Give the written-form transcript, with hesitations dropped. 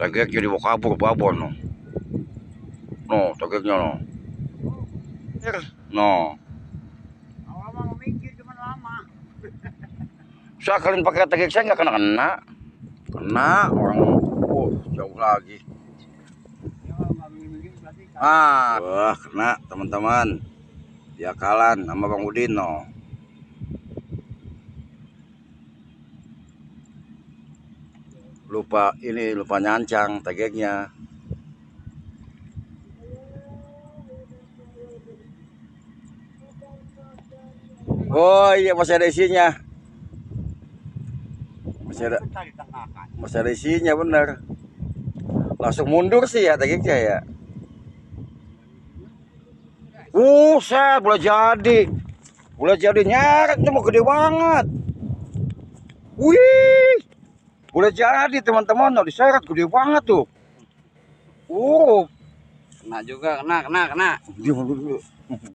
Tegek jadi mau kabur babon no. No, tegeknya no. No. Awal mah minggir cuma lama. Saya kalian pakai tegek saya nggak kena. Kena orang jauh lagi. Ya kalau nggak minggir berarti Wah, kena teman-teman. Dia kalah sama Bang Udin no. Lupa nyancang tegeknya. Oh iya, masih ada isinya. Masih ada isinya bener. Langsung mundur sih ya tegeknya ya. Set, boleh jadi. Boleh jadi nyeret cuma gede banget. Wih. Boleh jadi teman-teman, no, diseret gede banget tuh. kena juga, kena. Dia